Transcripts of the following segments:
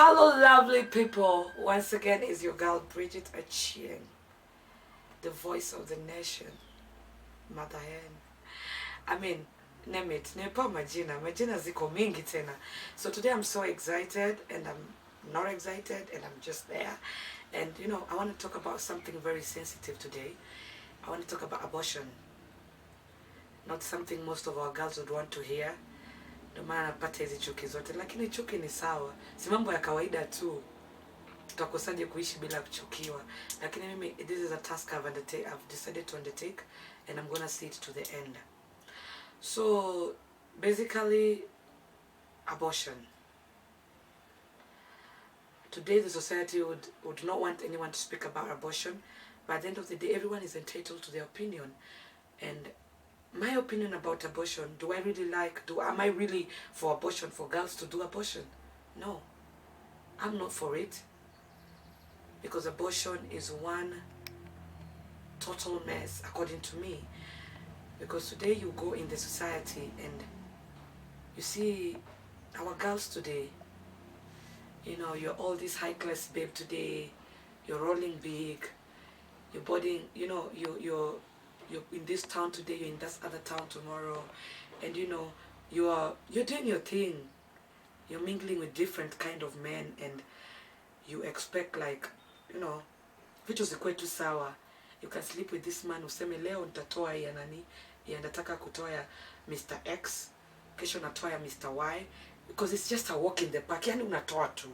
Hello, lovely people. Once again, is your girl Bridget Achieng, the voice of the nation, Mother Hen. I mean, name it. Nepa majina. Majina ziko mingi tena. So today I'm so excited, and I'm not excited, and I'm just there. And you know, I want to talk about something very sensitive today. I want to talk about abortion. Not something most of our girls would want to hear. Ndio maana napata hizi chuki zote, lakini chuki ni sawa, si mambo ya kawaida tu. Tutakosaje kuishi bila kuchukiwa? Lakini mimi, this is a task I've decided to undertake, and I'm gonna see it to the end. So basically, abortion. Today the society would not want anyone to speak about abortion, but at the end of the day, everyone is entitled to their opinion. And my opinion about abortion, am I really for abortion, for girls to do abortion? No, I'm not for it. Because abortion is one total mess, according to me. Because today you go in the society and you see our girls today, you know, you're all this high-class babe today, you're rolling big, you're boarding, you know, you're in this town today, you're in this other town tomorrow, and you know, you're doing your thing. You're mingling with different kind of men, and you expect, like, you know, vitu zikuwe tu sawa. You can sleep with this man, useme leo nitatoa ya nani, ya nataka kutoa ya Mr. X, kesho natoa ya Mr. Y, because it's just a walk in the park, yani unatoa tu.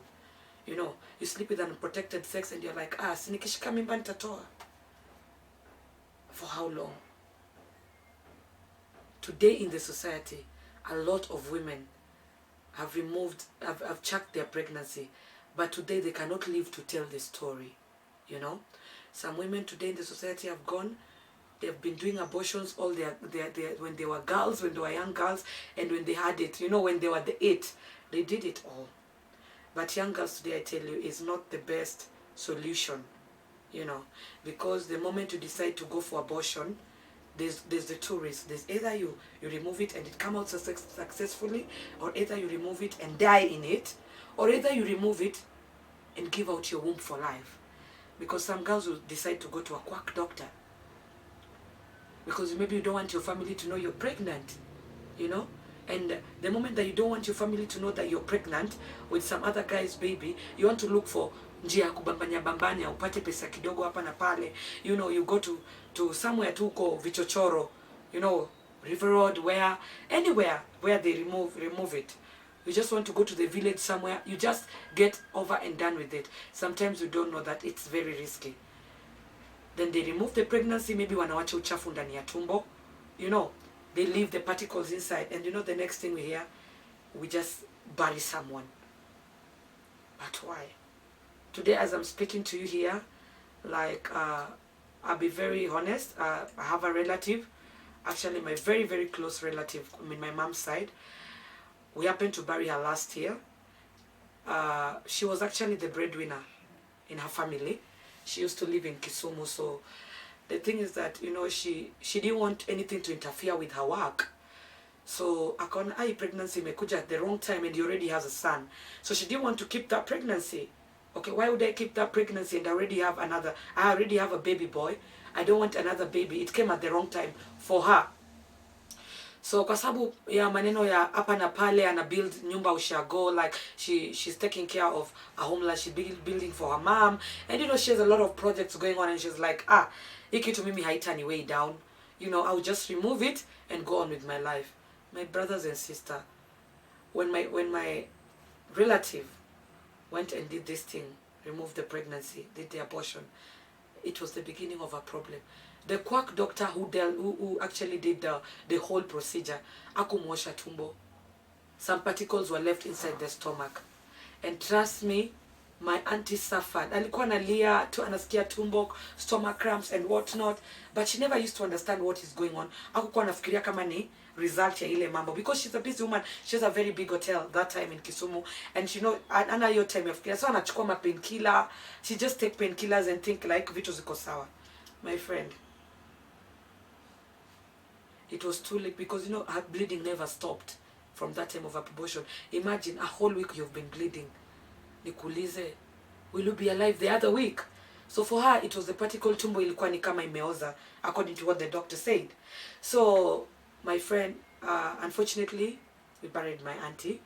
You know, you sleep with an unprotected sex and you're like, sinikishika mimba nitatoa. For how long? Today in the society, a lot of women have chucked their pregnancy, but today they cannot live to tell the story, you know. Some women today in the society have gone, they've been doing abortions all when they were girls, when they were young girls, and when they had it, you know, when they were the 8, they did it all. But young girls today, I tell you, is not the best solution, you know, because the moment you decide to go for abortion, there's the two risks. There's either you remove it and it comes out successfully, or either you remove it and die in it, or either you remove it and give out your womb for life. Because some girls will decide to go to a quack doctor because maybe you don't want your family to know you're pregnant, you know. And the moment that you don't want your family to know that you're pregnant with some other guy's baby, you want to look for njia kubambanya bambanya, upate pesa kidogo hapa na pale. You know, you go to somewhere to go vichochoro, you know, River Road, anywhere where they remove it. You just want to go to the village somewhere, you just get over and done with it. Sometimes you don't know that it's very risky. Then they remove the pregnancy, maybe wanawacha uchafu ndani ya tumbo, you know. They leave the particles inside, and you know the next thing we hear, we just bury someone. But why? Today, as I'm speaking to you here, like, I'll be very honest, I have a relative, actually my very, very close relative, I mean my mom's side. We happened to bury her last year. She was actually the breadwinner in her family. She used to live in Kisumu, so the thing is that, you know, she didn't want anything to interfere with her work. So pregnancy imekuja at the wrong time, and he already has a son. So she didn't want to keep that pregnancy. Okay, why would I keep that pregnancy and I already have a baby boy? I don't want another baby. It came at the wrong time for her. So kwa sababu ya maneno ya hapa na pale, ana build nyumba ushago, like she's taking care of a homeless, she's building for her mom, and you know, she has a lot of projects going on, and she's like, hiki to mimi haitani way down, you know, I'll just remove it and go on with my life. My brothers and sisters, when my relative went and did this thing, removed the pregnancy, did the abortion, it was the beginning of a problem. The quack doctor who actually did the whole procedure, akumwosha tumbo. Some particles were left inside the stomach. And trust me, my auntie suffered. Alikuwa analia, anasikia tumbo, stomach cramps and whatnot. But she never used to understand what is going on. Hakukuwa anafikiria kama ni result ya ile mambo. Because she's a busy woman. She has a very big hotel that time in Kisumu. And she know, ana hiyo time yafikiria. So anachukua ma painkiller. She just take painkillers and think like vitu ziko sawa. My friend, it was too late, because you know her bleeding never stopped from that time of abortion. Imagine a whole week you've been bleeding. nikuulize, will you be alive the other week? So for her, it was the particle tumbo ilikuwa ni kama imeoza, according to what the doctor said. So my friend, unfortunately, we buried my auntie.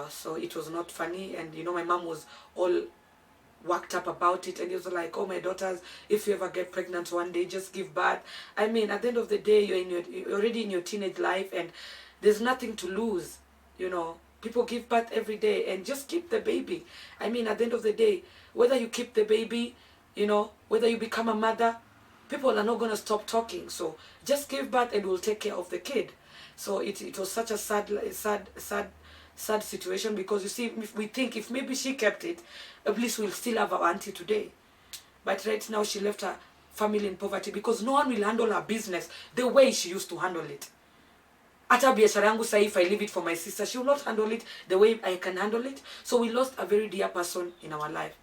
So it was not funny, and you know, my mom was all worked up about it, and he was like, oh, my daughters, if you ever get pregnant one day, just give birth. I mean, at the end of the day, you're already in your teenage life, and there's nothing to lose. You know, people give birth every day, and just keep the baby. I mean, at the end of the day, whether you keep the baby, you know, whether you become a mother, people are not going to stop talking. So just give birth and we'll take care of the kid. So it was such a sad situation, because you see, if we think if maybe she kept it, at least we'll still have our auntie today. But right now she left her family in poverty, because no one will handle her business the way she used to handle it. Hata biashara yangu sasa, if I leave it for my sister, she will not handle it the way I can handle it. So we lost a very dear person in our life.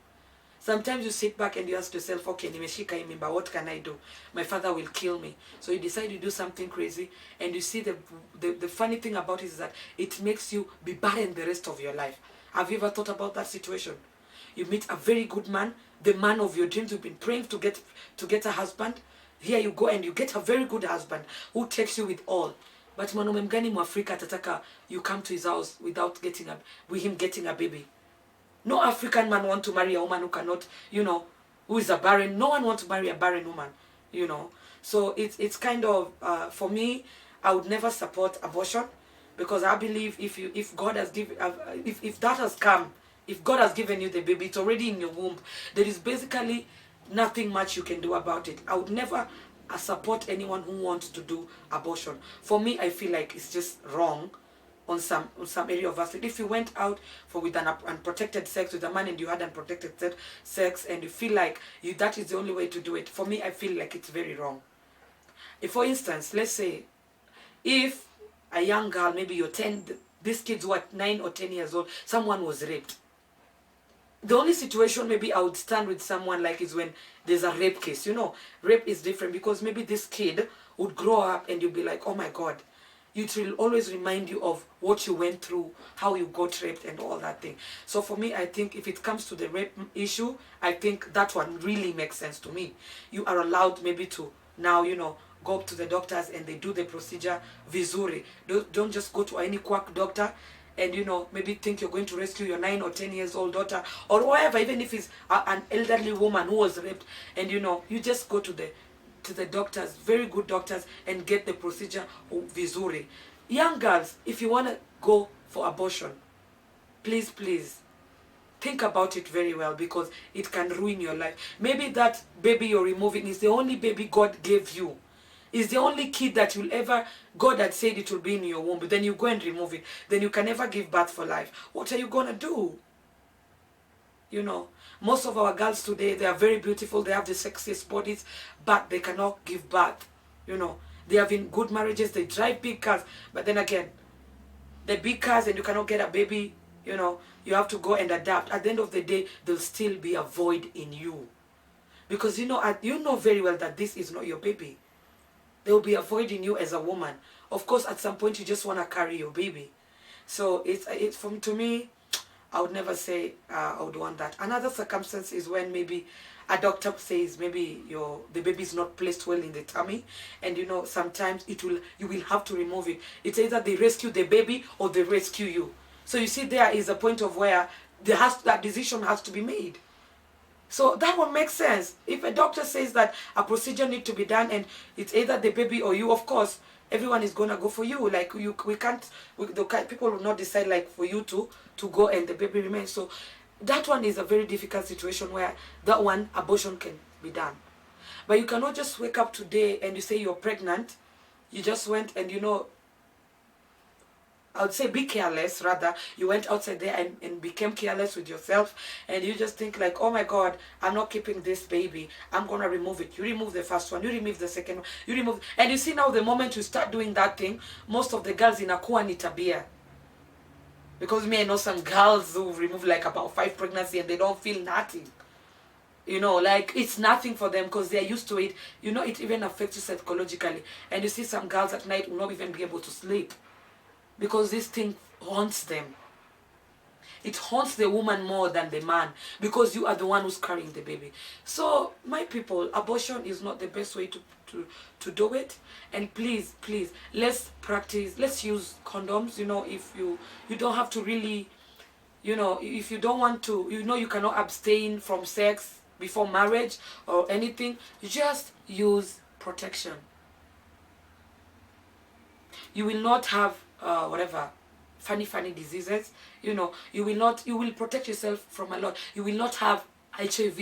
Sometimes you sit back and you ask yourself, okay, nimeshika hii mimba, what can I do? My father will kill me. So you decide to do something crazy, and you see the funny thing about it is that it makes you be barren the rest of your life. Have you ever thought about that situation? You meet a very good man, the man of your dreams, you've been praying to get a husband. Here you go and you get a very good husband who takes you with all. But mwanaume mgani Mwafrika atataka you come to his house without with him getting a baby? No African man want to marry a woman who cannot, you know, who is a barren. No one wants to marry a barren woman, you know. So it's kind of, for me, I would never support abortion, because I believe if God has given, if that has come, if God has given you the baby, it's already in your womb. There is basically nothing much you can do about it. I would never support anyone who wants to do abortion. For me, I feel like it's just wrong on some area of us. If you went out with an unprotected sex with a man, and you had unprotected sex, and you feel like that is the only way to do it, for me, I feel like it's very wrong. If, for instance, let's say, if a young girl, maybe you're 10, these kids were 9 or 10 years old, someone was raped. The only situation maybe I would stand with someone like is when there's a rape case. You know, rape is different, because maybe this kid would grow up and you'll be like, oh my God. It will always remind you of what you went through, how you got raped and all that thing. So for me, I think if it comes to the rape issue, I think that one really makes sense to me. You are allowed maybe to now, you know, go up to the doctors and they do the procedure vizuri. Don't just go to any quack doctor and, you know, maybe think you're going to rescue your 9 or 10 years old daughter or whatever, even if it's an elderly woman who was raped, and, you know, you just go to the doctors, very good doctors, and get the procedure vizuri. Young girls, if you want to go for abortion, please think about it very well, because it can ruin your life. Maybe that baby you're removing is the only baby God gave you. Is the only kid that you'll ever, God had said it will be in your womb, but then you go and remove it. Then you can never give birth for life. What are you going to do? You know, most of our girls today, they are very beautiful. They have the sexiest bodies, but they cannot give birth. You know, they have in good marriages. They drive big cars. But then again, the big cars and you cannot get a baby, you know, you have to go and adapt. At the end of the day, there'll still be a void in you. Because, you know very well that this is not your baby. There will be a void in you as a woman. Of course, at some point, you just want to carry your baby. So to me, I would never say I would want that. Another circumstance is when maybe a doctor says maybe the baby is not placed well in the tummy, and you know sometimes you will have to remove it. It's either they rescue the baby or they rescue you. So you see, there is a point of where that decision has to be made. So that one makes sense. If a doctor says that a procedure needs to be done and it's either the baby or you, of course, everyone is going to go for you. Like, people will not decide like for you to go and the baby remains. So that one is a very difficult situation where that one, abortion can be done. But you cannot just wake up today and you say you're pregnant. You just went and, you know, I would say be careless, rather. You went outside there and became careless with yourself, and you just think like, oh my God, I'm not keeping this baby. I'm going to remove it. You remove the first one, you remove the second one, you remove. And you see now the moment you start doing that thing, most of the girls inakuwa ni tabia. Because I know some girls who remove like about 5 pregnancies and they don't feel nothing. You know, like it's nothing for them because they're used to it. You know, it even affects you psychologically. And you see some girls at night will not even be able to sleep, because this thing haunts them. it haunts the woman more than the man, because you are the one who's carrying the baby. So my people, abortion is not the best way to do it. And please, let's practice, let's use condoms. You know, if you don't have to really, you know, if you don't want to, you know, you cannot abstain from sex before marriage or anything, you just use protection. You will not have whatever funny diseases. You know, you will protect yourself from a lot. You will not have HIV,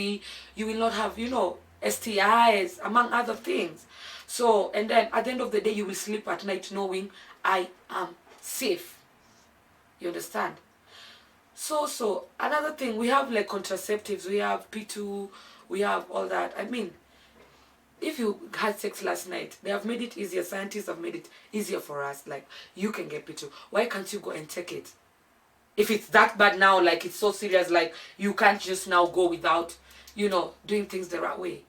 you will not have, you know, STIs, among other things. So, and then at the end of the day, you will sleep at night knowing I am safe. You understand? So another thing, we have like contraceptives, we have P2, we have all that. I mean, if you had sex last night, they have made it easier. Scientists have made it easier for us. Like, you can get P2. Why can't you go and take it? If it's that bad now, like it's so serious, like you can't just now go without, you know, doing things the right way.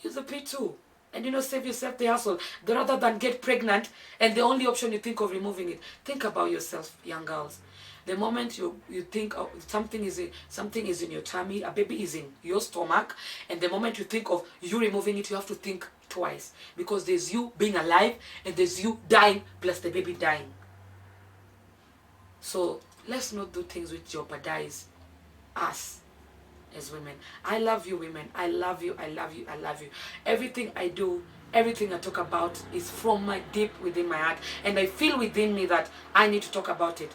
Use a P2. And, you know, save yourself the hassle. Rather than get pregnant and the only option you think of removing it. Think about yourself, young girls. The moment you think of something is in your tummy, a baby is in your stomach, and the moment you think of you removing it, you have to think twice, because there's you being alive and there's you dying plus the baby dying. So let's not do things which jeopardize us as women. I love you, women. I love you. I love you. I love you. Everything I do, everything I talk about is from my deep within my heart, and I feel within me that I need to talk about it.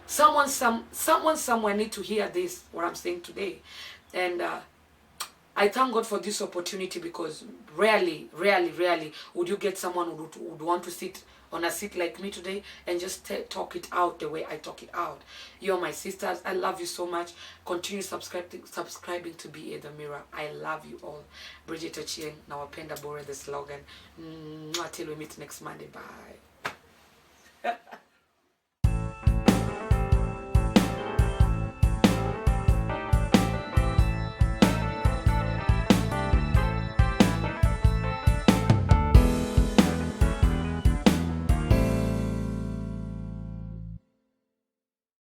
Someone somewhere need to hear this, what I'm saying today. And I thank God for this opportunity, because rarely would you get someone who would want to sit on a seat like me today and just talk it out the way I talk it out. You're my sisters. I love you so much. Continue subscribing to BA The Mirror. I love you all. Bridget Ochieng, nawapenda bore, the slogan. Until we meet next Monday. Bye.